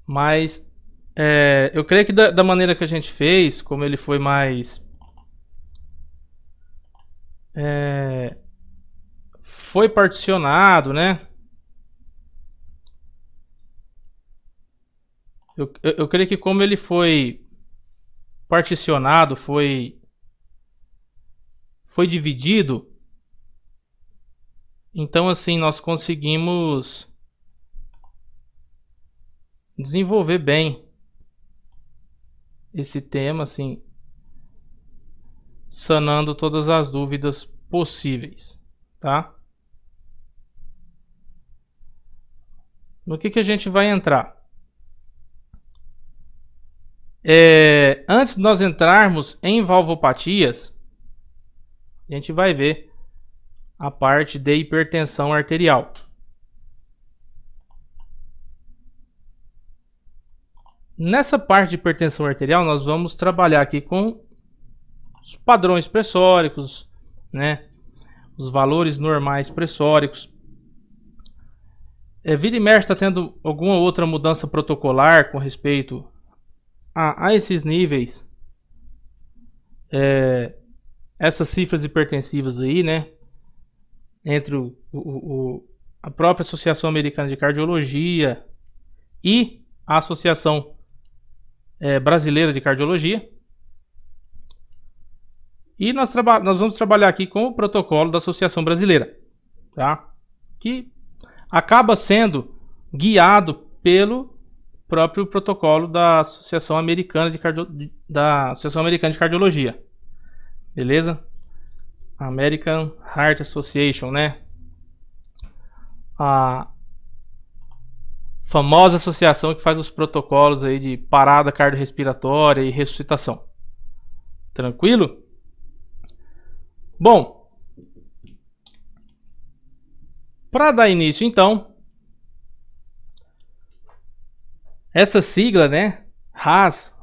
Mas eu creio que da maneira que a gente fez, como ele foi mais... foi particionado, né? Eu creio que como ele foi particionado, foi dividido, então assim nós conseguimos desenvolver bem esse tema, assim, sanando todas as dúvidas possíveis, tá? No que a gente vai entrar? Antes de nós entrarmos em valvopatias, a gente vai ver a parte de hipertensão arterial. Nessa parte de hipertensão arterial, nós vamos trabalhar aqui com os padrões pressóricos, né? Os valores normais pressóricos. Vira e mexe está tendo alguma outra mudança protocolar com respeito a esses níveis, essas cifras hipertensivas aí, né? Entre a própria Associação Americana de Cardiologia e a Associação Brasileira de Cardiologia. E nós vamos trabalhar aqui com o protocolo da Associação Brasileira, tá? Que acaba sendo guiado pelo próprio protocolo da Associação Americana de Cardiologia. Beleza? American Heart Association, né? A famosa associação que faz os protocolos aí de parada cardiorrespiratória e ressuscitação. Tranquilo? Bom, para dar início então, essa sigla, né, HAS,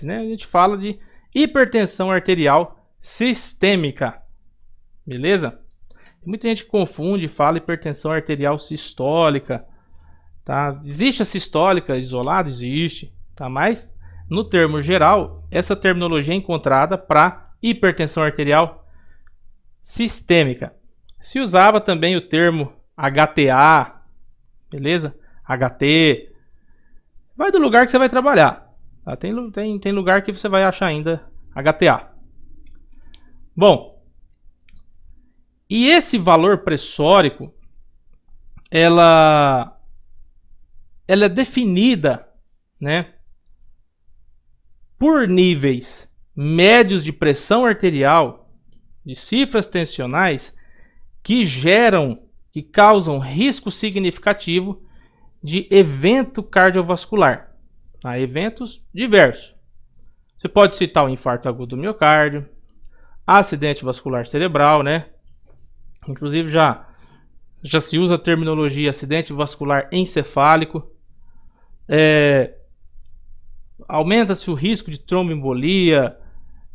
né, a gente fala de hipertensão arterial sistêmica, beleza? Muita gente confunde e fala hipertensão arterial sistólica, tá? Existe a sistólica isolada? Existe, tá? Mas no termo geral, essa terminologia é encontrada para hipertensão arterial sistêmica. Se usava também o termo HTA, beleza? HT. Vai do lugar que você vai trabalhar, tá? Tem lugar que você vai achar ainda HTA. Bom, e esse valor pressórico, ela é definida, né, por níveis médios de pressão arterial, de cifras tensionais, que causam risco significativo de evento cardiovascular, tá? Eventos diversos. Você pode citar o infarto agudo do miocárdio, acidente vascular cerebral, né? Inclusive já se usa a terminologia acidente vascular encefálico. Aumenta-se o risco de tromboembolia,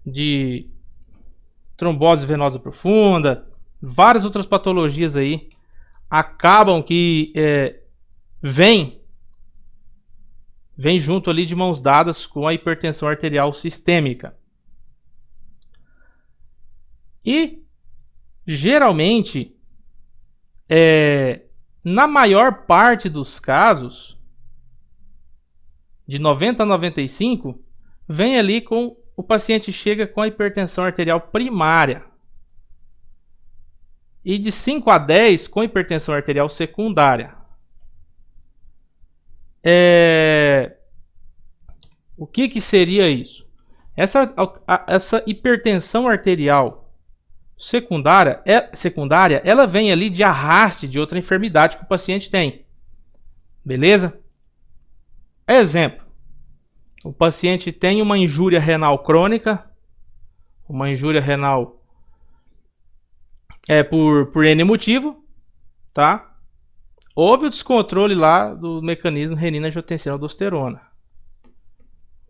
de trombose venosa profunda, várias outras patologias aí acabam que vem junto ali de mãos dadas com a hipertensão arterial sistêmica. E geralmente, na maior parte dos casos, de 90 a 95, vem ali com o paciente chega com a hipertensão arterial primária. E de 5 a 10 com hipertensão arterial secundária. O que seria isso? Essa hipertensão arterial secundária, ela vem ali de arraste de outra enfermidade que o paciente tem. Beleza? Exemplo. O paciente tem uma injúria renal crônica, uma injúria renal por N motivo, tá? Houve o descontrole lá do mecanismo renina-angiotensina-aldosterona.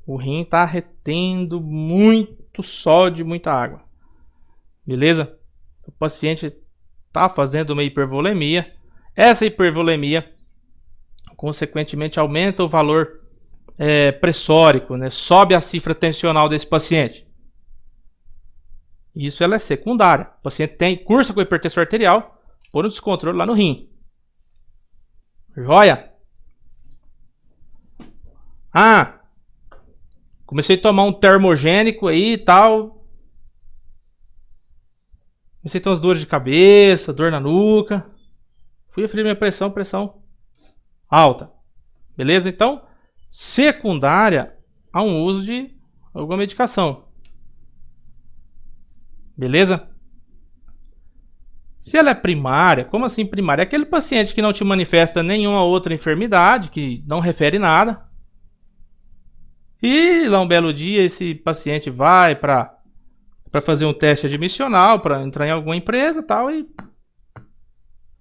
O rim está retendo muito sódio, muita água. Beleza? O paciente está fazendo uma hipervolemia. Essa hipervolemia consequentemente aumenta o valor pressórico, né? Sobe a cifra tensional desse paciente. Isso ela é secundária. O paciente cursa com hipertensão arterial por um descontrole lá no rim. Joia? Comecei a tomar um termogênico aí e tal. Comecei a ter umas dores de cabeça, dor na nuca. Fui aferir minha pressão alta. Beleza? Então, secundária a um uso de alguma medicação. Beleza? Se ela é primária, como assim primária? É aquele paciente que não te manifesta nenhuma outra enfermidade, que não refere nada. E lá um belo dia esse paciente vai para fazer um teste admissional, para entrar em alguma empresa e tal, e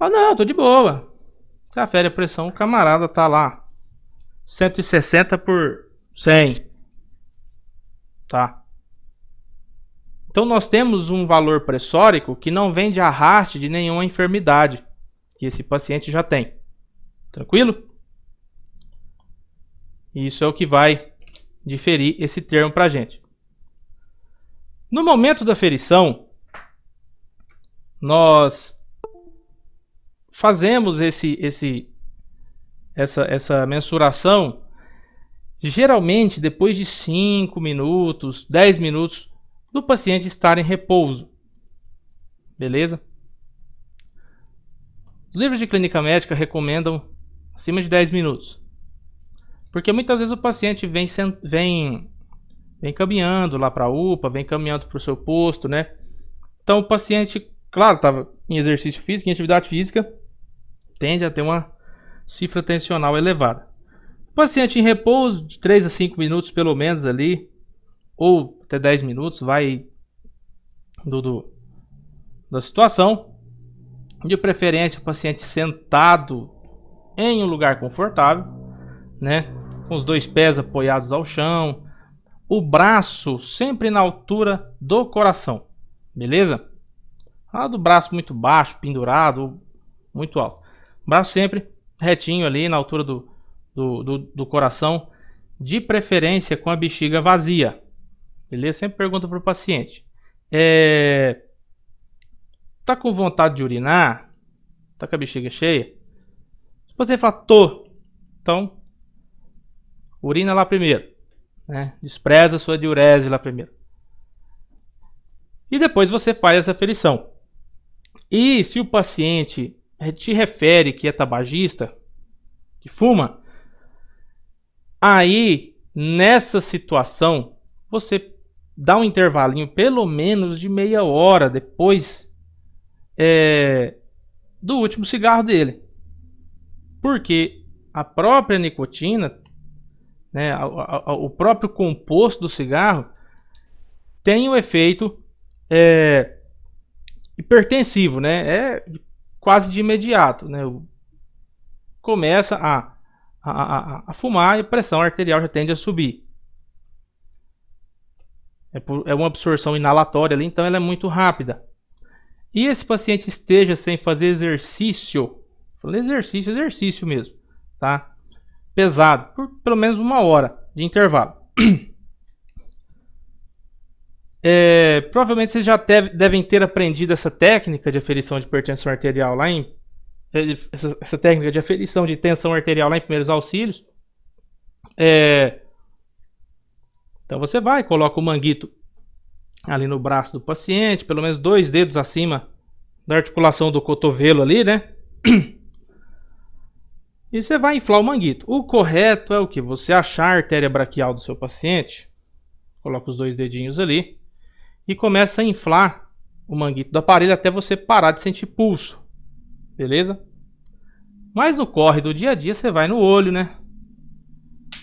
não, tô de boa. Você afere a pressão, o camarada tá lá 160 por 100. Tá? Então nós temos um valor pressórico que não vem de arraste de nenhuma enfermidade que esse paciente já tem. Tranquilo? Isso é o que vai diferir esse termo para a gente. No momento da ferição, nós fazemos essa mensuração geralmente depois de 5 minutos, 10 minutos do paciente estar em repouso. Beleza? Os livros de clínica médica recomendam acima de 10 minutos. Porque muitas vezes o paciente vem caminhando lá para a UPA, vem caminhando para o seu posto, né? Então o paciente, claro, estava em exercício físico, em atividade física, tende a ter uma cifra tensional elevada. O paciente em repouso, de 3 a 5 minutos pelo menos ali, ou até 10 minutos, vai da situação. De preferência o paciente sentado em um lugar confortável, né? Com os 2 pés apoiados ao chão, o braço sempre na altura do coração, beleza? Nada do braço muito baixo, pendurado, muito alto. O braço sempre retinho ali na altura do coração, de preferência com a bexiga vazia, beleza? Sempre pergunta para o paciente: tá com vontade de urinar? Tá com a bexiga cheia? Se você falar, tô, então urina lá primeiro, né? Despreza a sua diurese lá primeiro. E depois você faz essa aferição. E se o paciente te refere que é tabagista, que fuma, aí nessa situação você dá um intervalinho pelo menos de meia hora depois do último cigarro dele. Porque a própria nicotina, né, o próprio composto do cigarro tem o efeito hipertensivo, né? Quase de imediato, né? Começa a fumar e a pressão arterial já tende a subir. É uma absorção inalatória ali, então ela é muito rápida. E esse paciente esteja sem fazer exercício, falei exercício mesmo, tá? Pesado, por pelo menos 1 hora de intervalo. Provavelmente vocês já devem ter aprendido essa técnica de aferição de hipertensão arterial lá em essa técnica de aferição de tensão arterial lá em primeiros auxílios. Então você vai, coloca o manguito ali no braço do paciente, pelo menos 2 dedos acima da articulação do cotovelo ali, né? E você vai inflar o manguito. O correto é o que? Você achar a artéria braquial do seu paciente, coloca os 2 dedinhos ali e começa a inflar o manguito do aparelho até você parar de sentir pulso. Beleza? Mas no corre do dia a dia você vai no olho, né?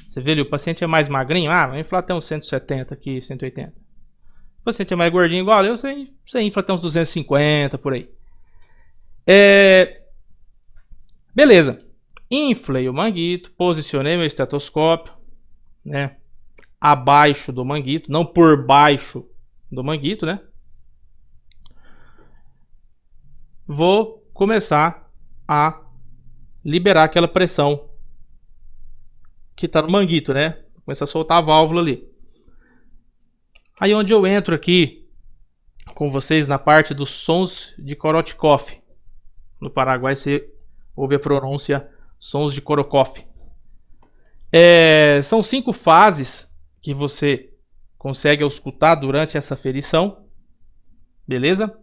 Você vê ali, o paciente é mais magrinho, vai inflar até uns 170 aqui, 180. O paciente é mais gordinho igual eu, você infla até uns 250 por aí. Beleza. Inflei o manguito, posicionei meu estetoscópio, né, abaixo do manguito, não por baixo do manguito, né? Vou começar a liberar aquela pressão que está no manguito, né? Começa a soltar a válvula ali. Aí onde eu entro aqui com vocês na parte dos sons de Korotkov. No Paraguai você ouve a pronúncia sons de Korokov. São 5 fases que você consegue escutar durante essa ferição. Beleza?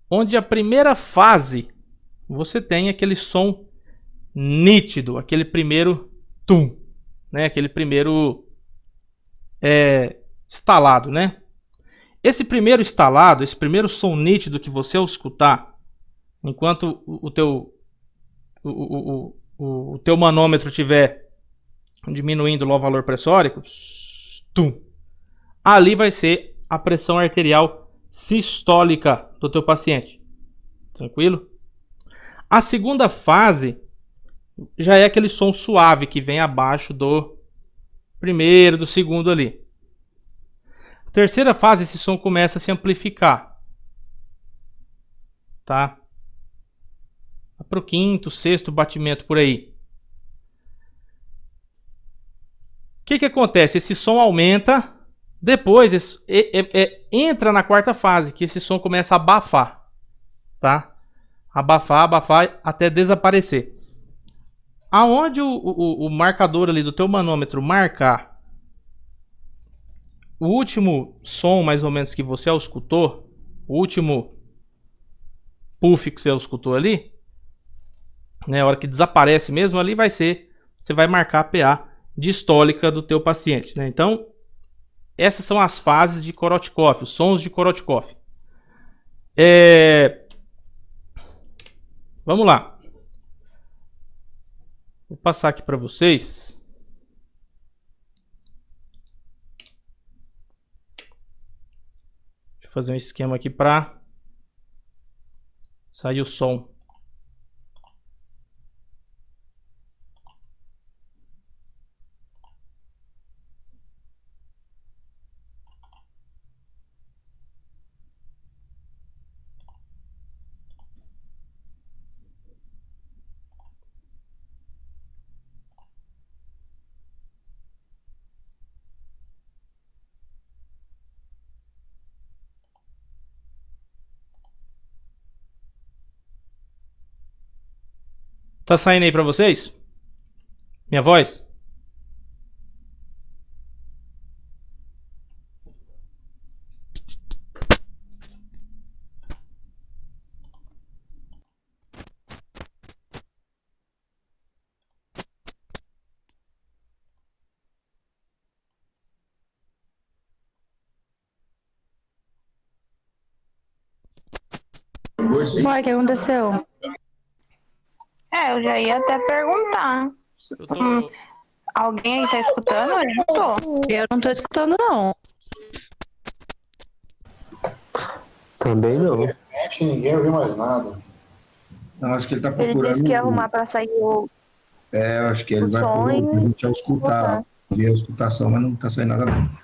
Onde a primeira fase você tem aquele som nítido, aquele primeiro tum, né? Aquele primeiro estalado, né? Esse primeiro estalado, esse primeiro som nítido que você ao escutar, enquanto o teu manômetro estiver diminuindo lá o valor pressórico, tum, ali vai ser a pressão arterial sistólica do teu paciente. Tranquilo? A segunda fase já é aquele som suave que vem abaixo do primeiro, do segundo ali. A terceira fase, esse som começa a se amplificar. Tá? Para o quinto, sexto batimento por aí. O que acontece? Esse som aumenta, depois entra na quarta fase, que esse som começa a abafar. Tá? Abafar até desaparecer. Aonde o marcador ali do teu manômetro marcar o último som mais ou menos que você escutou, o último puff que você escutou ali, né, a hora que desaparece mesmo, ali você vai marcar a PA distólica do teu paciente, né? Então, essas são as fases de Korotkov, os sons de Korotkov. Vamos lá. Vou passar aqui para vocês. Deixa eu fazer um esquema aqui para sair o som. Tá saindo aí pra vocês? Minha voz? Uai, o que aconteceu? Eu já ia até perguntar. Alguém aí tá escutando? Eu não tô. Eu não tô escutando, não. Também não. Acho que ninguém ouviu mais nada. Não, acho que ele tá Ele procurando. disse que ia arrumar pra sair o Eu acho que ele o vai som procurar e- pra gente escutar. Ver a escutação, mas não tá saindo nada não.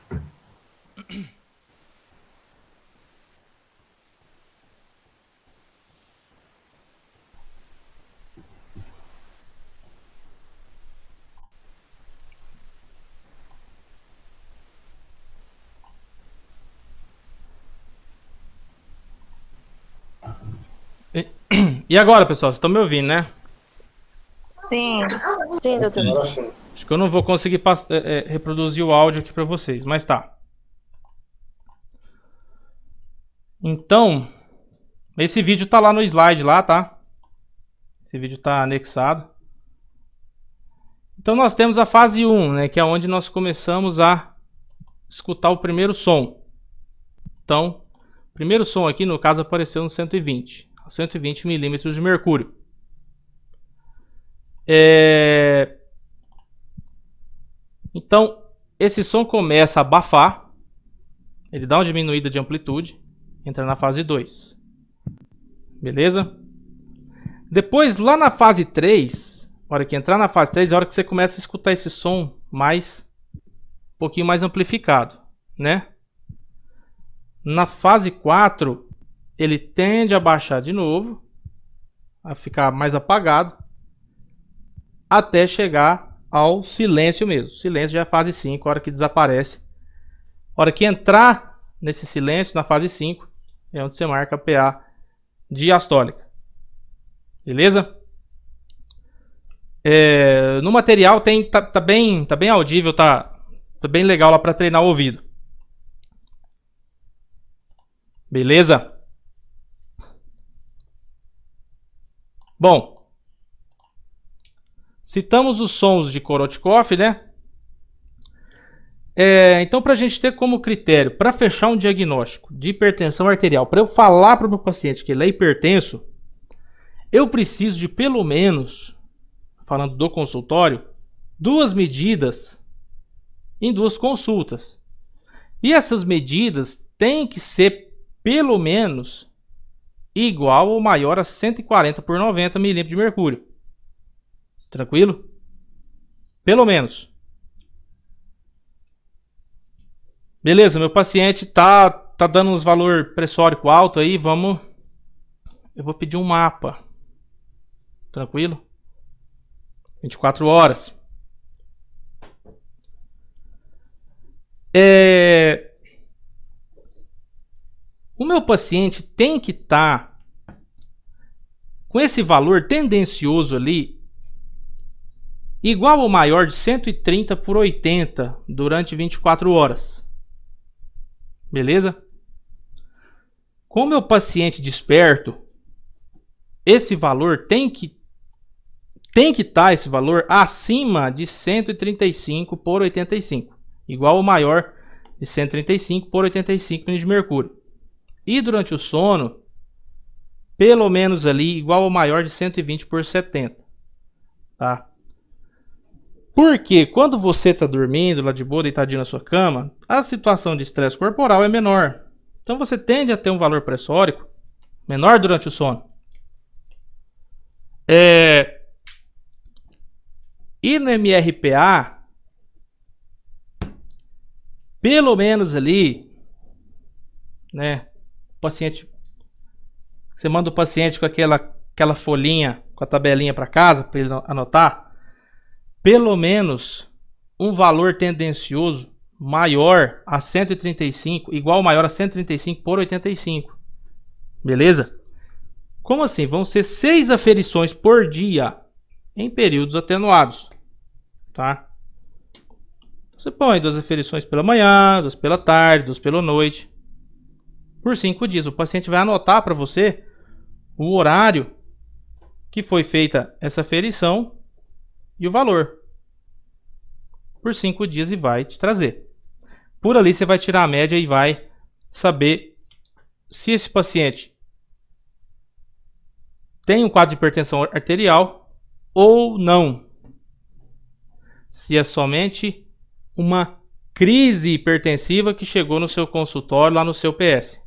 E agora, pessoal? Vocês estão me ouvindo, né? Sim. Sim, doutor. Agora sim. Acho que eu não vou conseguir reproduzir o áudio aqui pra vocês, mas tá. Então, esse vídeo tá lá no slide lá, tá? Esse vídeo tá anexado. Então nós temos a fase 1, né, que é onde nós começamos a escutar o primeiro som. Então, o primeiro som aqui, no caso, apareceu no 120. 120 milímetros de mercúrio. Então, esse som começa a abafar. Ele dá uma diminuída de amplitude. Entra na fase 2. Beleza? Depois, lá na fase 3, a hora que entrar na fase 3, é a hora que você começa a escutar esse som um pouquinho mais amplificado, né? Na fase 4, ele tende a baixar de novo, a ficar mais apagado, até chegar ao silêncio mesmo. Silêncio já é fase 5, a hora que desaparece. A hora que entrar nesse silêncio, na fase 5, é onde você marca a PA diastólica. Beleza? No material tá bem audível, tá bem legal lá para treinar o ouvido. Beleza? Bom, citamos os sons de Korotkov, né? Então, para a gente ter como critério, para fechar um diagnóstico de hipertensão arterial, para eu falar para o meu paciente que ele é hipertenso, eu preciso de pelo menos, falando do consultório, 2 medidas em 2 consultas. E essas medidas têm que ser pelo menos igual ou maior a 140/90 milímetros de mercúrio. Tranquilo? Pelo menos. Beleza, meu paciente tá dando uns valor pressórico alto aí, eu vou pedir um mapa. Tranquilo? 24 horas. O meu paciente tem que estar com esse valor tendencioso ali igual ou maior de 130/80 durante 24 horas. Beleza? Com o meu paciente desperto, esse valor tem que estar esse valor acima de 135/85, igual ou maior de 135/85 milímetros de mercúrio. E durante o sono, pelo menos ali igual ou maior de 120/70, tá? Porque quando você está dormindo lá de boa, deitadinho na sua cama, a situação de estresse corporal é menor. Então você tende a ter um valor pressórico menor durante o sono. E no MRPA, pelo menos ali, né? O paciente, você manda o paciente com aquela folhinha, com a tabelinha para casa para ele anotar. Pelo menos um valor tendencioso maior a 135, igual ou maior a 135/85. Beleza? Como assim? Vão ser 6 aferições por dia em períodos atenuados, tá? Você põe 2 aferições pela manhã, 2 pela tarde, 2 pela noite, por 5 dias. O paciente vai anotar para você o horário que foi feita essa aferição e o valor por 5 dias e vai te trazer. Por ali você vai tirar a média e vai saber se esse paciente tem um quadro de hipertensão arterial ou não. Se é somente uma crise hipertensiva que chegou no seu consultório, lá no seu PS.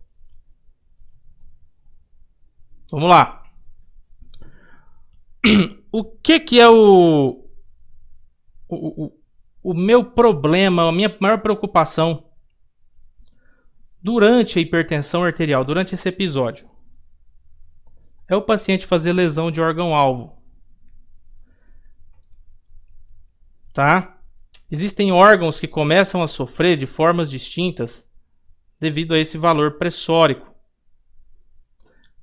Vamos lá. O que é o meu problema, a minha maior preocupação durante a hipertensão arterial, durante esse episódio? É o paciente fazer lesão de órgão-alvo. Tá? Existem órgãos que começam a sofrer de formas distintas devido a esse valor pressórico.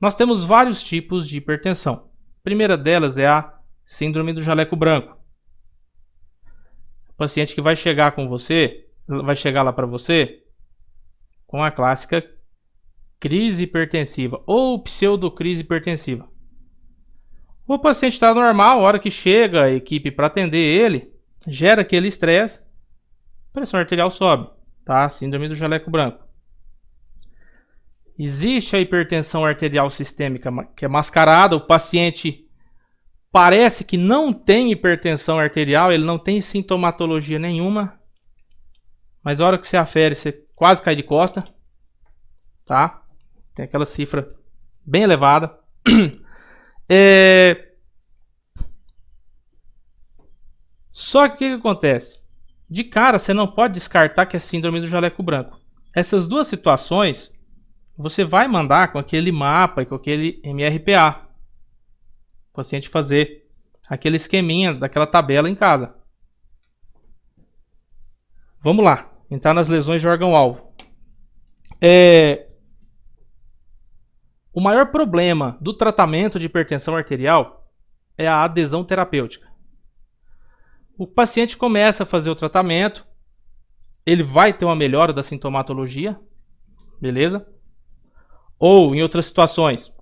Nós temos vários tipos de hipertensão. A primeira delas é a síndrome do jaleco branco. O paciente que vai chegar lá para você com a clássica crise hipertensiva ou pseudocrise hipertensiva. O paciente está normal, a hora que chega a equipe para atender ele, gera aquele estresse, a pressão arterial sobe, tá? Síndrome do jaleco branco. Existe a hipertensão arterial sistêmica, que é mascarada. O paciente parece que não tem hipertensão arterial, ele não tem sintomatologia nenhuma, mas a hora que você afere, você quase cai de costa, tá? Tem aquela cifra bem elevada. Só que o que acontece? De cara, você não pode descartar que é síndrome do jaleco branco. Essas duas situações, você vai mandar com aquele mapa e com aquele MRPA. O paciente fazer aquele esqueminha daquela tabela em casa. Vamos lá. Entrar nas lesões de órgão-alvo. O maior problema do tratamento de hipertensão arterial é a adesão terapêutica. O paciente começa a fazer o tratamento, ele vai ter uma melhora da sintomatologia, beleza? Ou, em outras situações,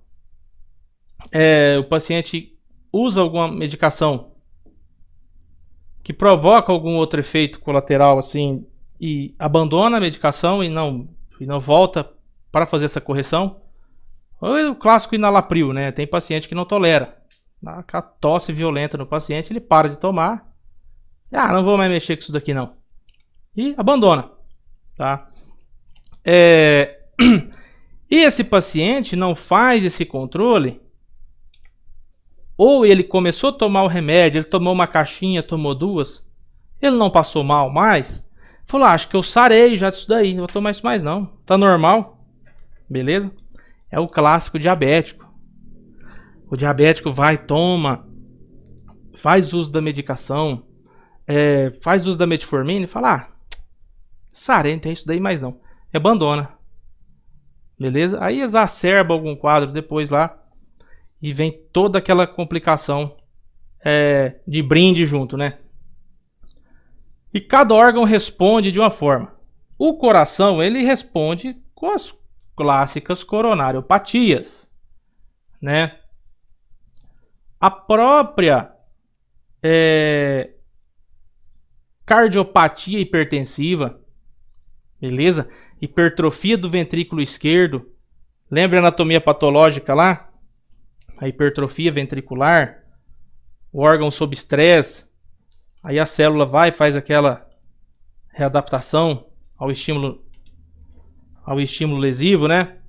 o paciente usa alguma medicação que provoca algum outro efeito colateral assim e abandona a medicação e não volta para fazer essa correção. Ou o clássico enalapril, né? Tem paciente que não tolera. Dá uma tosse violenta no paciente, ele para de tomar. Não vou mais mexer com isso daqui não. E abandona, tá? E esse paciente não faz esse controle, ou ele começou a tomar o remédio, ele tomou uma caixinha, tomou 2, ele não passou mal mais, falou, acho que eu sarei já disso daí, não vou tomar isso mais não, tá normal, beleza? É o clássico diabético. O diabético vai, toma, faz uso da medicação, faz uso da metformina e fala, sarei, não tem isso daí mais não, e abandona. Beleza? Aí exacerba algum quadro depois lá e vem toda aquela complicação de brinde junto, né? E cada órgão responde de uma forma. O coração, ele responde com as clássicas coronariopatias, né? A própria cardiopatia hipertensiva, beleza? Hipertrofia do ventrículo esquerdo. Lembra a anatomia patológica lá? A hipertrofia ventricular, o órgão sob estresse. Aí a célula vai e faz aquela readaptação ao estímulo lesivo, né?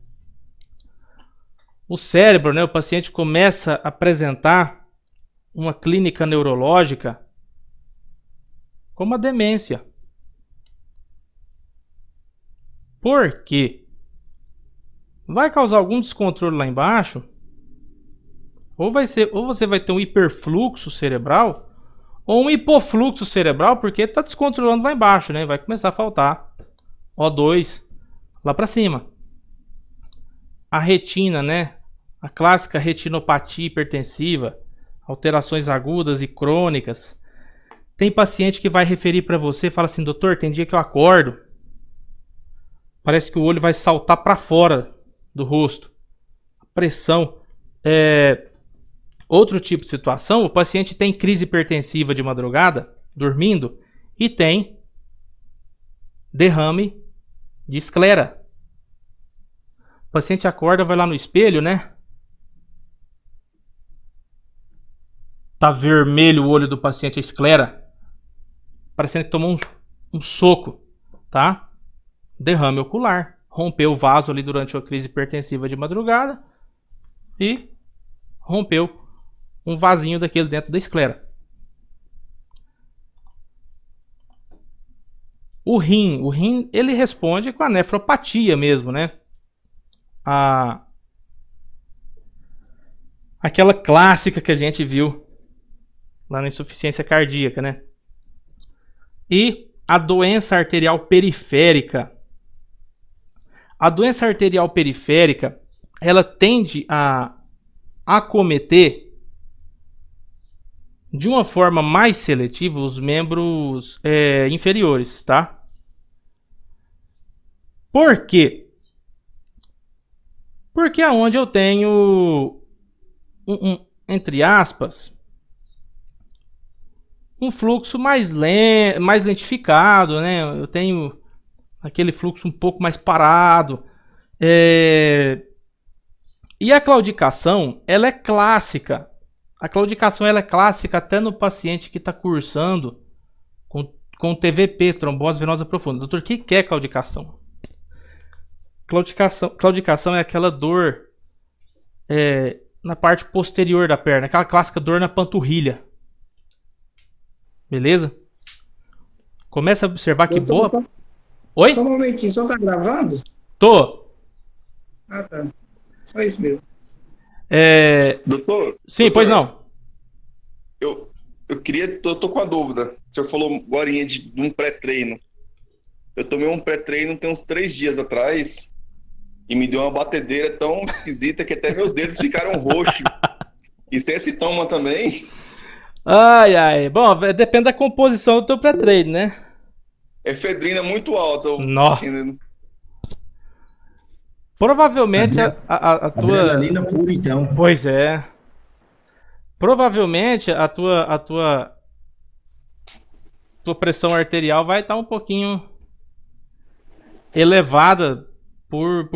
O cérebro, né? O paciente começa a apresentar uma clínica neurológica como a demência. Por quê? Vai causar algum descontrole lá embaixo, ou você vai ter um hiperfluxo cerebral, ou um hipofluxo cerebral, porque está descontrolando lá embaixo, né? Vai começar a faltar O2 lá para cima. A retina, né? A clássica retinopatia hipertensiva, alterações agudas e crônicas. Tem paciente que vai referir para você e fala assim, doutor, tem dia que eu acordo, parece que o olho vai saltar para fora do rosto. Pressão. Outro tipo de situação, o paciente tem crise hipertensiva de madrugada, dormindo, e tem derrame de esclera. O paciente acorda, vai lá no espelho, né? Tá vermelho o olho do paciente, a esclera, parecendo que tomou um soco, tá? Derrame ocular. Rompeu o vaso ali durante a crise hipertensiva de madrugada e rompeu um vasinho daquele dentro da esclera. O rim, ele responde com a nefropatia mesmo, né? Aquela clássica que a gente viu lá na insuficiência cardíaca, né? E a doença arterial periférica. A doença arterial periférica, ela tende a acometer de uma forma mais seletiva os membros inferiores, tá? Por quê? Porque é onde eu tenho, entre aspas, um fluxo mais lentificado, né? Eu tenho aquele fluxo um pouco mais parado. E a claudicação, ela é clássica. A claudicação ela é clássica até no paciente que está cursando com TVP, trombose venosa profunda. Doutor, o que é claudicação? Claudicação é aquela dor na parte posterior da perna, aquela clássica dor na panturrilha. Beleza? Começa a observar que boa... Oi? Só um momentinho, só tá gravando? Tô. Ah, tá. Só isso mesmo. Doutor? Sim, doutor, pois não. Eu queria... Tô com a dúvida. O senhor falou agora de um pré-treino. Eu tomei um pré-treino tem uns 3 dias atrás e me deu uma batedeira tão esquisita que até meus dedos ficaram roxos. E você se toma também? Ai, ai. Bom, depende da composição do teu pré-treino, né? Efedrina muito alta. Nossa. Provavelmente a tua... Adrenalina pura, então. Pois é. Provavelmente a tua pressão arterial vai estar um pouquinho elevada por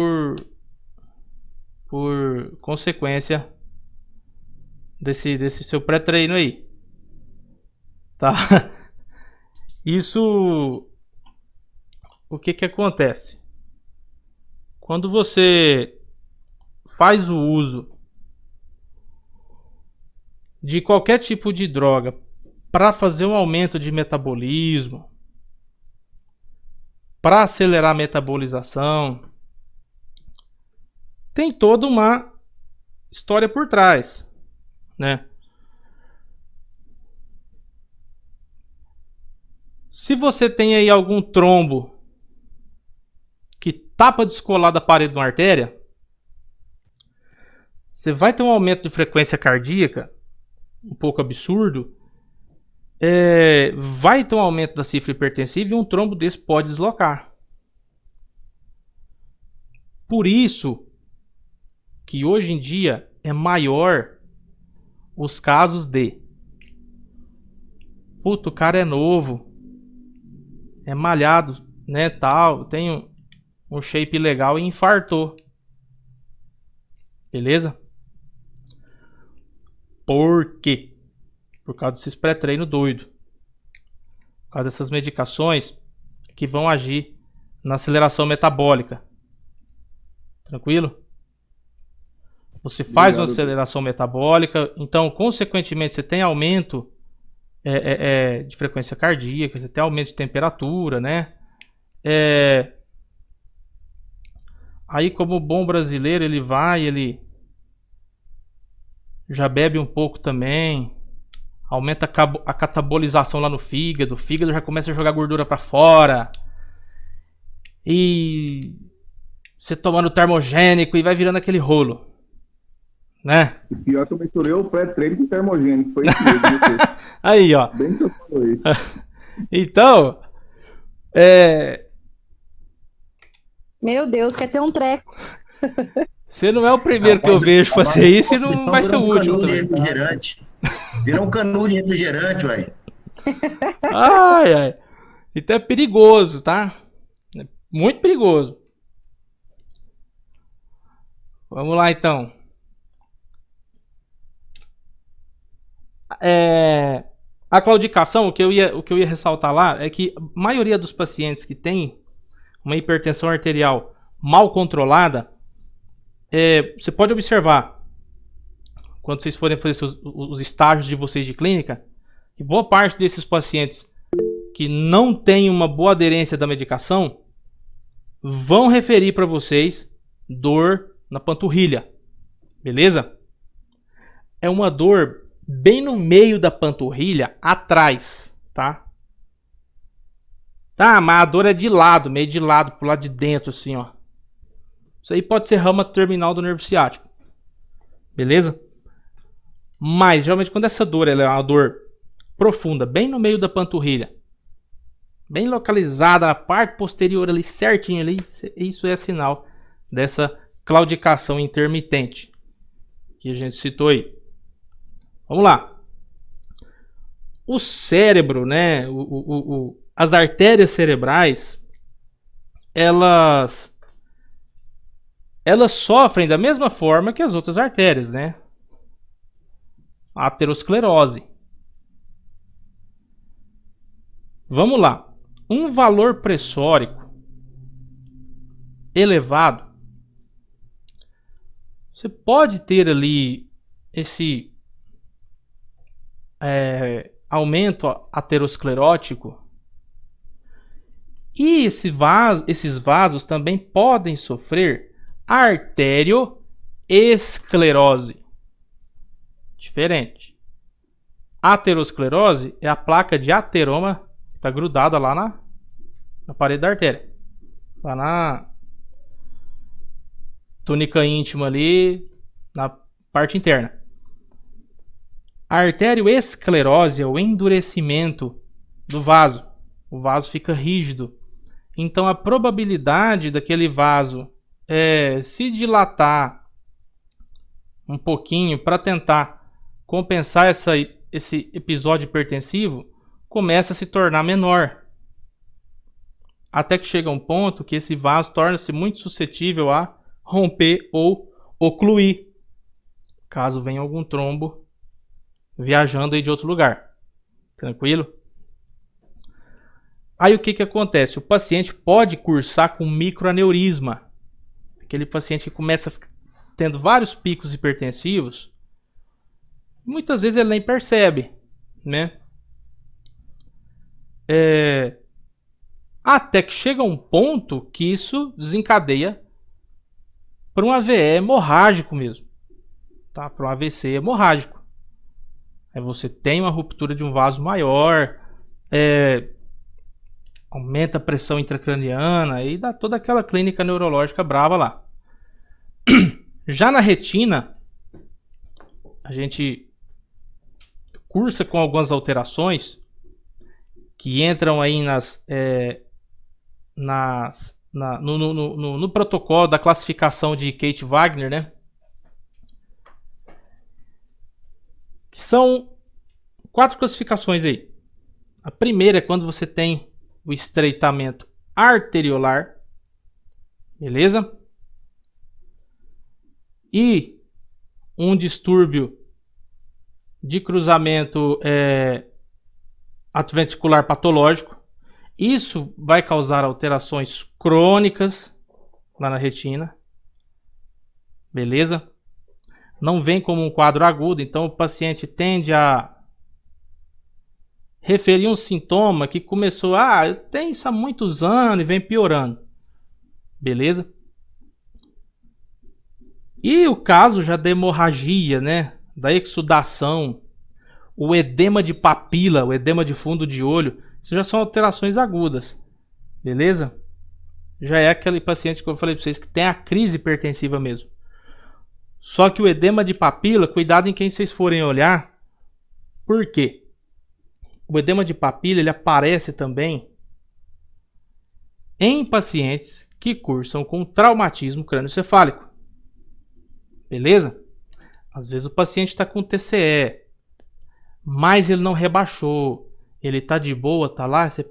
consequência desse seu pré-treino aí. Tá? Isso... O que acontece? Quando você faz o uso de qualquer tipo de droga para fazer um aumento de metabolismo, para acelerar a metabolização, tem toda uma história por trás, né? Se você tem aí algum trombo que tapa descolar da parede de uma artéria, você vai ter um aumento de frequência cardíaca um pouco absurdo, vai ter um aumento da cifra hipertensiva e um trombo desse pode deslocar. Por isso que hoje em dia é maior os casos de puto, o cara é novo, é malhado, né, tal, tem um shape legal e infartou. Beleza? Por quê? Por causa desses pré-treino doido. Por causa dessas medicações que vão agir na aceleração metabólica. Tranquilo? Você faz uma aceleração metabólica, então, consequentemente, você tem aumento de frequência cardíaca, você tem aumento de temperatura, né? Aí, como bom brasileiro, ele já bebe um pouco também, aumenta a catabolização lá no fígado, o fígado já começa a jogar gordura para fora, e você tomando termogênico e vai virando aquele rolo, né? O pior que eu misturei o pré-treino com termogênico, foi isso mesmo. Aí, ó. Bem que eu falei. Então, Meu Deus, quer ter um treco. você não é o primeiro que eu vejo fazer isso e não vai ser o último também. Refrigerante. Virou um canudo de refrigerante, ué. Ai, ai. Então é perigoso, tá? É muito perigoso. Vamos lá, então. A claudicação, o que eu ia ressaltar lá é que a maioria dos pacientes que tem uma hipertensão arterial mal controlada, você pode observar, quando vocês forem fazer os estágios de vocês de clínica, que boa parte desses pacientes que não têm uma boa aderência da medicação vão referir para vocês dor na panturrilha, beleza? É uma dor bem no meio da panturrilha, atrás, tá? Tá, mas a dor é de lado, meio de lado, pro lado de dentro, assim, ó. Isso aí pode ser rama terminal do nervo ciático, beleza? Mas, geralmente, quando essa dor ela é uma dor profunda, bem no meio da panturrilha, bem localizada na parte posterior ali, certinho ali, isso é sinal dessa claudicação intermitente que a gente citou aí. Vamos lá. O cérebro, né, as artérias cerebrais, elas sofrem da mesma forma que as outras artérias, né? A aterosclerose. Vamos lá. Um valor pressórico elevado, você pode ter ali esse aumento aterosclerótico, e esses vasos também podem sofrer arterioesclerose. Diferente. Aterosclerose é a placa de ateroma que está grudada lá na parede da artéria. Lá na túnica íntima ali, na parte interna. A arteriosclerose é o endurecimento do vaso. O vaso fica rígido. Então a probabilidade daquele vaso se dilatar um pouquinho para tentar compensar esse episódio hipertensivo começa a se tornar menor. Até que chega um ponto que esse vaso torna-se muito suscetível a romper ou ocluir, caso venha algum trombo viajando aí de outro lugar. Tranquilo? Aí o que acontece? O paciente pode cursar com microaneurisma. Aquele paciente que começa tendo vários picos hipertensivos, muitas vezes ele nem percebe, né? Até que chega um ponto que isso desencadeia para um AVE hemorrágico mesmo, tá? Para um AVC hemorrágico. Aí você tem uma ruptura de um vaso maior, aumenta a pressão intracraniana e dá toda aquela clínica neurológica brava lá. Já na retina, a gente cursa com algumas alterações que entram aí no protocolo da classificação de Kate Wagner, né? Que são 4 classificações aí. A primeira é quando você tem o estreitamento arteriolar, beleza? E um distúrbio de cruzamento atrioventricular patológico. Isso vai causar alterações crônicas lá na retina, beleza? Não vem como um quadro agudo, então o paciente tende a referir um sintoma que começou, eu tenho isso há muitos anos e vem piorando, beleza? E o caso já da hemorragia, né? Da exudação, o edema de papila, o edema de fundo de olho, isso já são alterações agudas, beleza? Já é aquele paciente que eu falei para vocês que tem a crise hipertensiva mesmo. Só que o edema de papila, cuidado em quem vocês forem olhar. Por quê? O edema de papila ele aparece também em pacientes que cursam com traumatismo crânioencefálico. Beleza? Às vezes o paciente está com TCE, mas ele não rebaixou. Ele está de boa, tá lá, você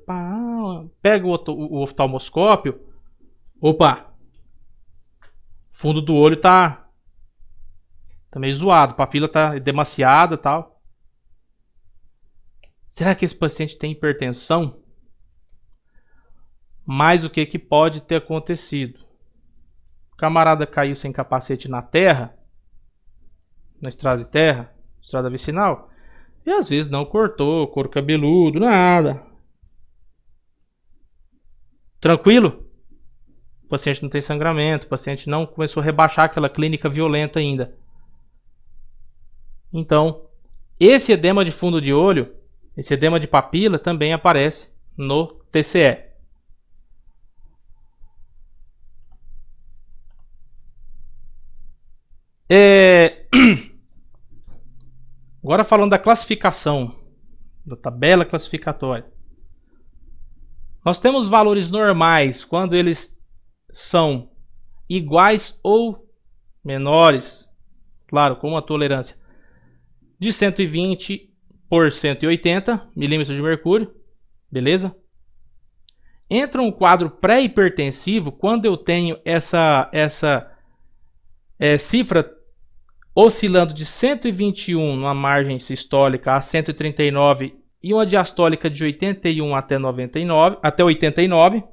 pega o oftalmoscópio. Opa! Fundo do olho tá meio zoado, a papila tá demasiada e tal. Será que esse paciente tem hipertensão? Mas o que pode ter acontecido? O camarada caiu sem capacete na terra, na estrada de terra, estrada vicinal, e às vezes não cortou, couro cabeludo, nada. Tranquilo? O paciente não tem sangramento, o paciente não começou a rebaixar aquela clínica violenta ainda. Então, esse edema de fundo de olho, esse edema de papila também aparece no TCE. Agora falando da classificação, da tabela classificatória. Nós temos valores normais quando eles são iguais ou menores, claro, com uma tolerância de 120 por 180 milímetros de mercúrio, beleza? Entra um quadro pré-hipertensivo quando eu tenho essa cifra oscilando de 121 numa margem sistólica a 139 e uma diastólica de 81 até 89.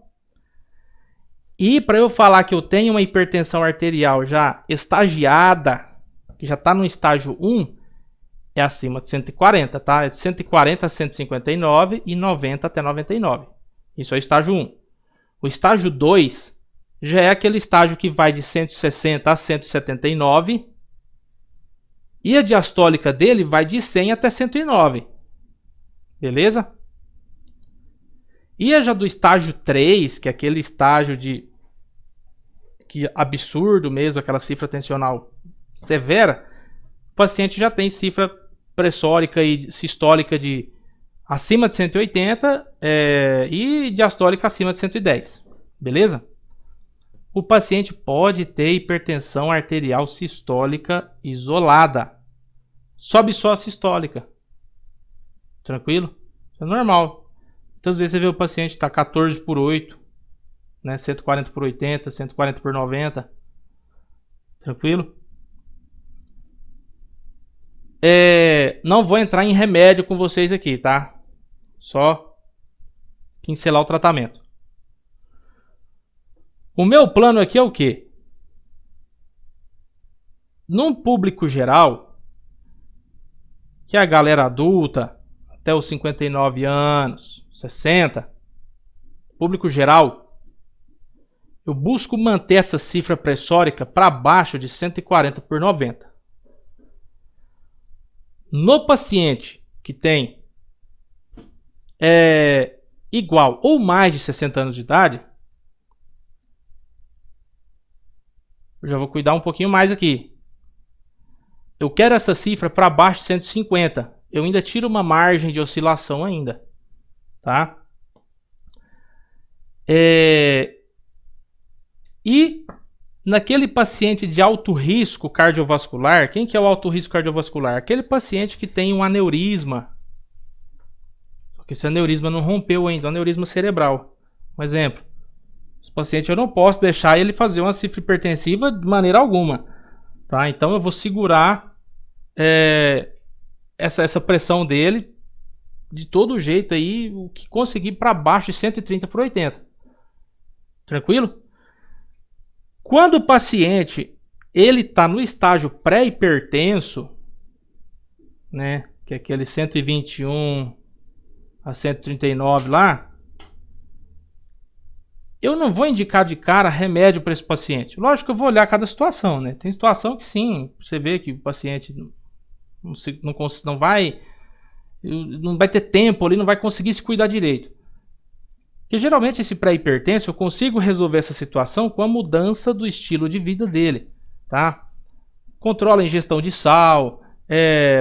E para eu falar que eu tenho uma hipertensão arterial já estagiada, que já está no estágio 1, é acima de 140, tá? É de 140 a 159 e 90 até 99. Isso é o estágio 1. O estágio 2 já é aquele estágio que vai de 160 a 179 e a diastólica dele vai de 100 até 109. Beleza? E a já do estágio 3, que é aquele estágio que absurdo mesmo, aquela cifra tensional severa, o paciente já tem cifra pressórica e sistólica de acima de 180 e diastólica acima de 110, beleza? O paciente pode ter hipertensão arterial sistólica isolada. Sobe só a sistólica. Tranquilo? É normal. Muitas vezes você vê o paciente está 14/8, né? 140/80, 140/90. Tranquilo? Não vou entrar em remédio com vocês aqui, tá? Só pincelar o tratamento. O meu plano aqui é o quê? Num público geral, que é a galera adulta, até os 59 anos, 60, público geral, eu busco manter essa cifra pressórica para baixo de 140/90. No paciente que tem igual ou mais de 60 anos de idade, eu já vou cuidar um pouquinho mais aqui. Eu quero essa cifra para baixo de 150. Eu ainda tiro uma margem de oscilação ainda, tá? E naquele paciente de alto risco cardiovascular, quem que é o alto risco cardiovascular? Aquele paciente que tem um aneurisma. Só que esse aneurisma não rompeu ainda, um aneurisma cerebral. Um exemplo. Esse paciente eu não posso deixar ele fazer uma cifra hipertensiva de maneira alguma, tá? Então eu vou segurar essa pressão dele de todo jeito aí, o que conseguir para baixo de 130/80. Tranquilo? Quando o paciente ele está no estágio pré-hipertenso, né, que é aquele 121 a 139 lá, eu não vou indicar de cara remédio para esse paciente. Lógico que eu vou olhar cada situação, né? Tem situação que sim, você vê que o paciente não vai ter tempo ali, não vai conseguir se cuidar direito. Porque geralmente esse pré-hipertenso eu consigo resolver essa situação com a mudança do estilo de vida dele, tá? Controla a ingestão de sal,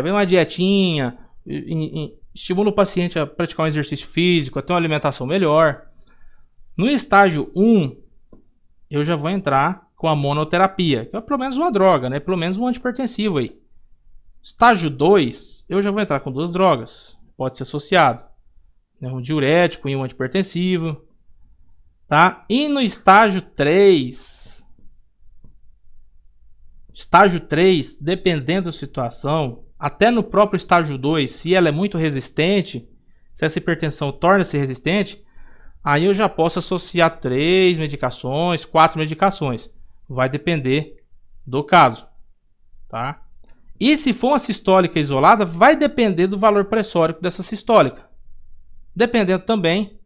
vem uma dietinha, estimula o paciente a praticar um exercício físico, a ter uma alimentação melhor. No estágio 1, eu já vou entrar com a monoterapia, que é pelo menos uma droga, né? Pelo menos um antihipertensivo aí. Estágio 2, eu já vou entrar com 2 drogas, pode ser associado, né? Um diurético e um antihipertensivo, tá? E no estágio 3, dependendo da situação, até no próprio estágio 2, se ela é muito resistente, se essa hipertensão torna-se resistente, aí eu já posso associar 3 medicações, 4 medicações. Vai depender do caso, tá? E se for uma sistólica isolada, vai depender do valor pressórico dessa sistólica. Dependendo também,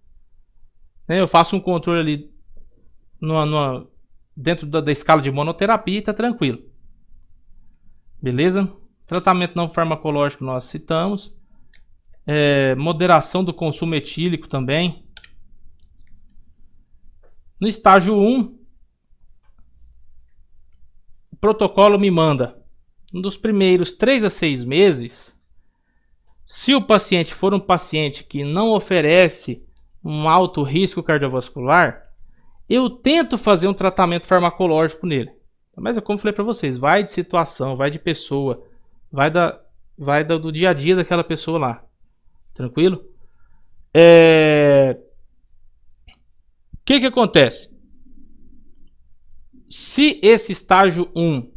né, eu faço um controle ali dentro da escala de monoterapia e tá tranquilo. Beleza? Tratamento não farmacológico nós citamos. Moderação do consumo etílico também. No estágio 1, o protocolo me manda, dos primeiros 3 a 6 meses, se o paciente for um paciente que não oferece um alto risco cardiovascular, eu tento fazer um tratamento farmacológico nele. Mas como eu falei para vocês, vai de situação, vai de pessoa, vai do dia a dia daquela pessoa lá. Tranquilo? O que acontece? Se esse estágio 1,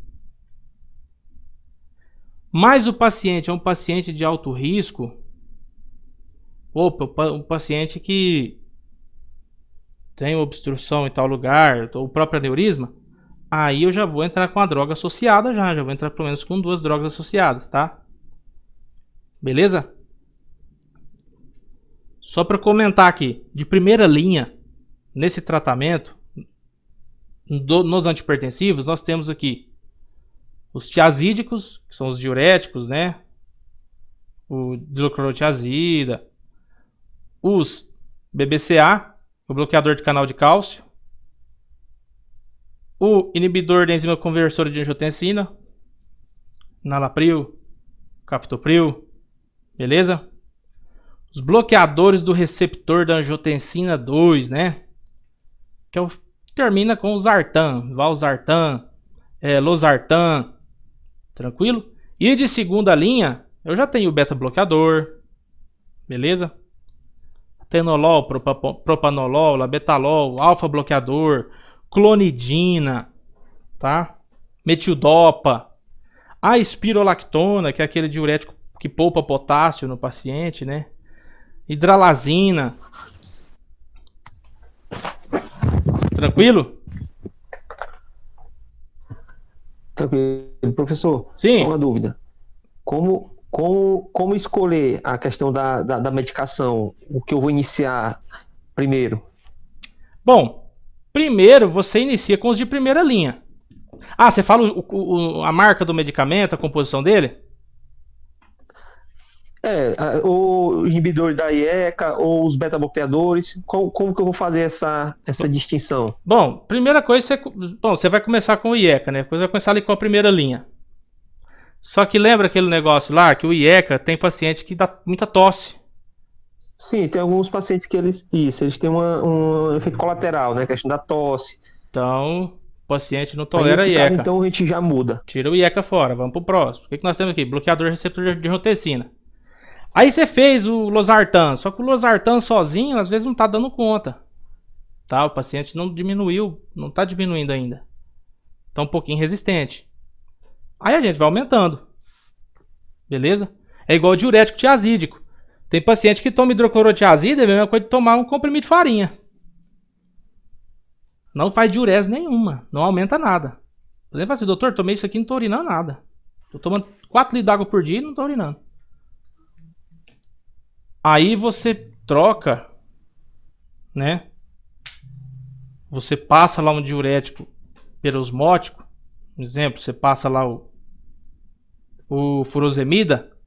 mas o paciente é um paciente de alto risco, um paciente que tem obstrução em tal lugar, ou o próprio aneurisma, aí eu já vou entrar com a droga associada já vou entrar pelo menos com 2 drogas associadas, tá? Beleza? Só para comentar aqui, de primeira linha, nesse tratamento, nos antihipertensivos, nós temos aqui os tiazídicos, que são os diuréticos, né? O diclortiazida, os BBCA, o bloqueador de canal de cálcio, o inibidor da enzima conversora de angiotensina, nalapril, captopril, beleza? Os bloqueadores do receptor da angiotensina 2, né? Que termina com o Zartan, Valsartan, Losartan, tranquilo? E de segunda linha, eu já tenho o beta-bloqueador, beleza? Atenolol, propanolol, labetalol, alfa-bloqueador, clonidina, tá? Metildopa, a espirolactona, que é aquele diurético que poupa potássio no paciente, né? Hidralazina. Tranquilo? Tranquilo. Professor, Sim. só uma dúvida. Como escolher a questão da medicação? O que eu vou iniciar primeiro? Bom, primeiro você inicia com os de primeira linha. Ah, você fala a marca do medicamento, a composição dele? O inibidor da IECA ou os beta-bloqueadores, como que eu vou fazer essa distinção? Bom, primeira coisa, você vai começar com o IECA, né? Depois vai começar ali com a primeira linha. Só que lembra aquele negócio lá, que o IECA tem paciente que dá muita tosse. Sim, tem alguns pacientes que eles têm um efeito colateral, né? A questão da tosse. Então, o paciente não tolera nesse IECA. caso, então a gente já muda. Tira o IECA fora, vamos pro próximo. O que nós temos aqui? Bloqueador receptor de angiotensina. Aí você fez o Losartan, só que o Losartan sozinho às vezes não tá dando conta. Tá? O paciente não diminuiu, não tá diminuindo ainda. Tá um pouquinho resistente. Aí a gente vai aumentando. Beleza? É igual o diurético tiazídico. Tem paciente que toma hidroclorotiazida, é a mesma coisa de tomar um comprimido de farinha. Não faz diurese nenhuma, não aumenta nada. Por exemplo assim, doutor, tomei isso aqui e não tô urinando nada. Tô tomando 4 litros d'água por dia e não tô urinando. Aí você troca, né? Você passa lá um diurético perosmótico. Por exemplo, você passa lá o furosemida.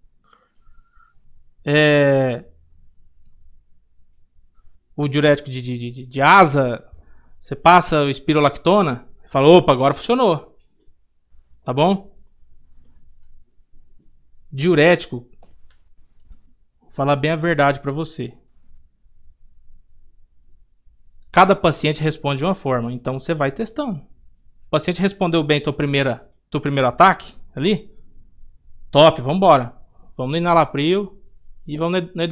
O diurético de asa. Você passa o espirolactona. E fala, opa, agora funcionou. Tá bom? Diurético. Falar bem a verdade para você. Cada paciente responde de uma forma, então você vai testando. O paciente respondeu bem teu primeiro ataque ali? Top, vamos embora. Vamos no enalapril e vamos na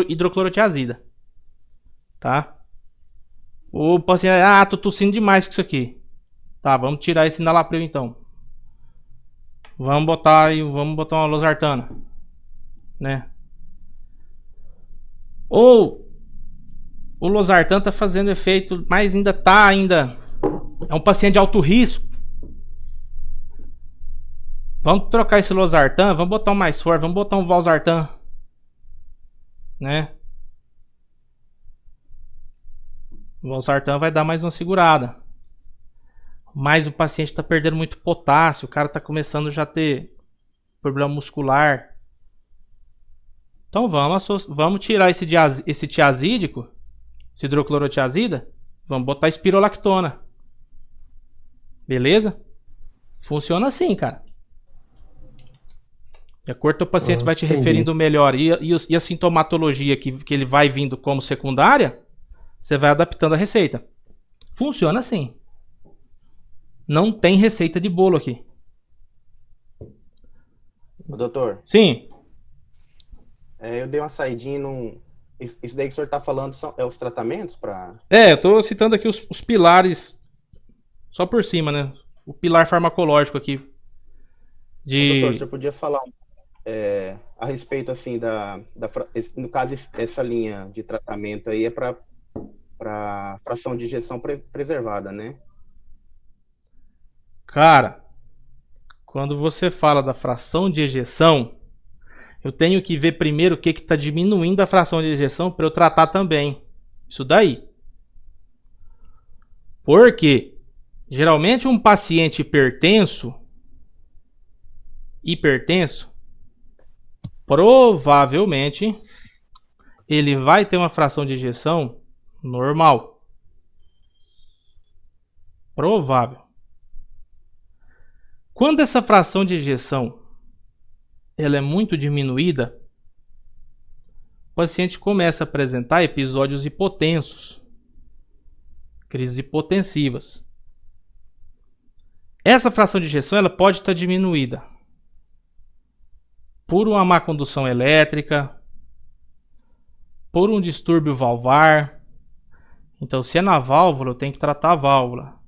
hidroclorotiazida. Tá? O paciente, tô tossindo demais com isso aqui. Tá, vamos tirar esse enalapril então. Vamos botar uma losartana, né? Ou o losartan tá fazendo efeito, mas ainda é um paciente de alto risco. Vamos trocar esse losartan, vamos botar um mais forte, vamos botar um valsartan, né? O valsartan vai dar mais uma segurada. Mas o paciente está perdendo muito potássio, o cara está começando já a ter problema muscular. Então vamos tirar esse tiazídico, esse hidroclorotiazida, vamos botar espirolactona. Beleza? Funciona assim, cara. De acordo com o paciente vai te referindo melhor e a sintomatologia que ele vai vindo como secundária, você vai adaptando a receita. Funciona assim. Não tem receita de bolo aqui. Doutor? Sim. Eu dei uma saidinha num... Isso daí que o senhor está falando é os tratamentos para... Eu estou citando aqui os pilares só por cima, né? O pilar farmacológico aqui. Doutor, você podia falar a respeito, assim, no caso, essa linha de tratamento aí é para fração de injeção preservada, né? Cara, quando você fala da fração de ejeção, eu tenho que ver primeiro o que está diminuindo a fração de ejeção para eu tratar também. Isso daí. Porque, geralmente, um paciente hipertenso, provavelmente, ele vai ter uma fração de ejeção Normal. Provável. Quando essa fração de ejeção ela é muito diminuída, o paciente começa a apresentar episódios hipotensos, crises hipotensivas. Essa fração de ejeção ela pode estar diminuída por uma má condução elétrica, por um distúrbio valvar. Então, se é na válvula, eu tenho que tratar a válvula.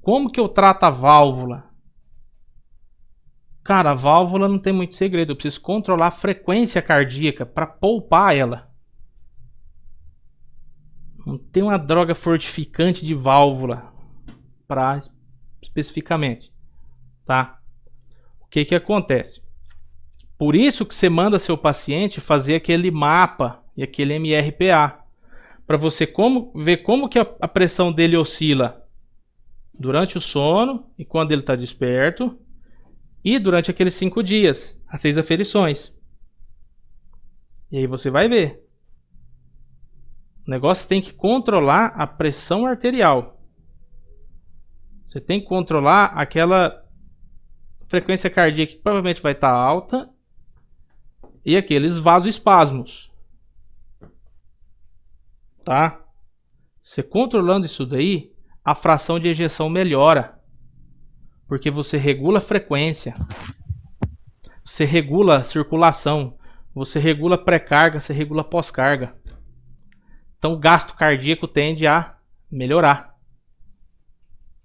Como que eu trato a válvula? Cara, a válvula não tem muito segredo. Eu preciso controlar a frequência cardíaca para poupar ela. Não tem uma droga fortificante de válvula para especificamente, tá? O que que acontece? Por isso que você manda seu paciente fazer aquele mapa e aquele MRPA para você ver como que a pressão dele oscila durante o sono e quando ele está desperto. E durante aqueles 5 dias, as 6 aferições. E aí você vai ver. O negócio tem que controlar a pressão arterial. Você tem que controlar aquela frequência cardíaca que provavelmente vai estar alta. E aqueles vasoespasmos. Tá? Você controlando isso daí, a fração de ejeção melhora. Porque você regula a frequência, você regula a circulação, você regula a pré-carga, você regula a pós-carga. Então o gasto cardíaco tende a melhorar.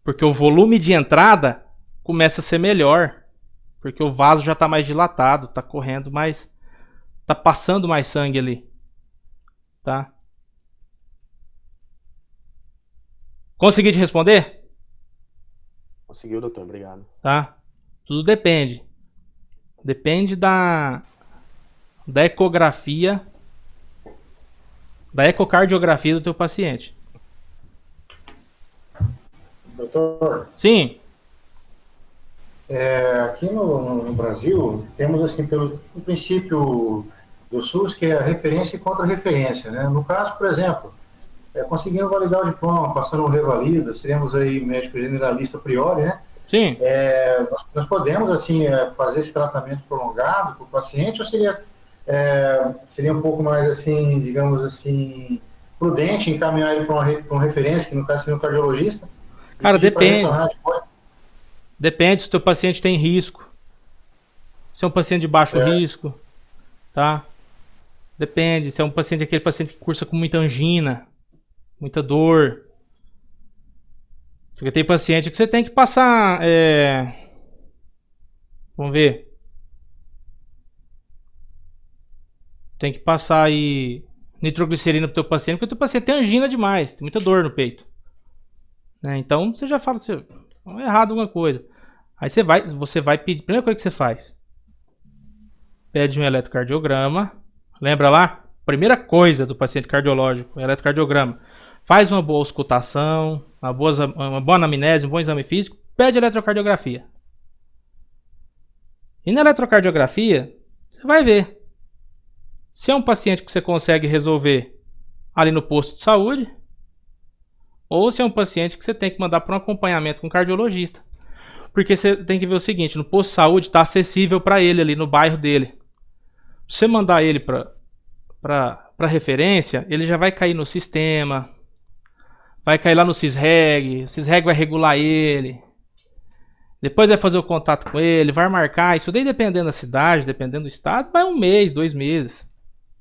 Porque o volume de entrada começa a ser melhor. Porque o vaso já está mais dilatado, está correndo mais, está passando mais sangue ali. Tá? Consegui te responder? Conseguiu, doutor, obrigado. Tá? Tudo depende. Depende da ecografia, da ecocardiografia do teu paciente. Doutor, Sim. aqui no Brasil, temos, assim, pelo princípio do SUS, que é a referência e contra-referência, né? No caso, por exemplo, conseguindo validar o diploma, passando um revalida, seremos aí médico generalista a priori, né? Sim. Nós podemos, assim, fazer esse tratamento prolongado para o paciente, ou seria um pouco mais, assim, digamos assim, prudente encaminhar ele para uma referência, que no caso seria um cardiologista? Cara, depende. Depende se o teu paciente tem risco. Se é um paciente de baixo risco, tá? Depende. Se é um paciente, aquele paciente que cursa com muita angina, muita dor. Porque tem paciente que você tem que passar... Vamos ver. Tem que passar aí nitroglicerina pro teu paciente, porque o teu paciente tem angina demais, tem muita dor no peito. Né? Então você já fala assim, errado alguma coisa. Aí você vai pedir... Primeira coisa que você faz. Pede um eletrocardiograma. Lembra lá? Primeira coisa do paciente cardiológico, eletrocardiograma. Faz uma boa auscultação, uma boa anamnese, um bom exame físico, pede eletrocardiografia. E na eletrocardiografia, você vai ver se é um paciente que você consegue resolver ali no posto de saúde, ou se é um paciente que você tem que mandar para um acompanhamento com um cardiologista. Porque você tem que ver o seguinte, no posto de saúde está acessível para ele ali no bairro dele. Se você mandar ele para referência, ele já vai cair no sistema, vai cair lá no CISREG, o CISREG vai regular ele, depois vai fazer o contato com ele, vai marcar, isso daí dependendo da cidade, dependendo do estado, vai 1 mês, 2 meses.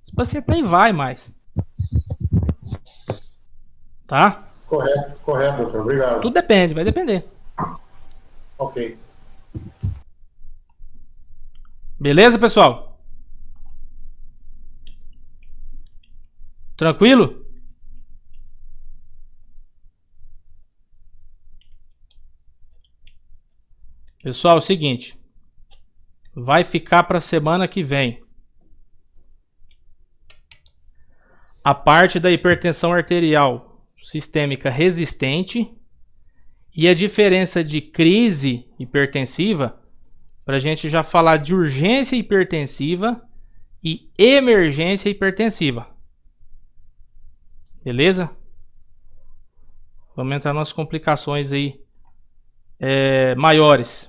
Esse paciente nem vai mais. Tá? Correto, doutor, obrigado. Tudo depende, vai depender. Ok. Beleza, pessoal? Tranquilo? Pessoal, é o seguinte. Vai ficar para a semana que vem a parte da hipertensão arterial sistêmica resistente e a diferença de crise hipertensiva, para a gente já falar de urgência hipertensiva e emergência hipertensiva. Beleza? Vamos entrar nas complicações aí maiores.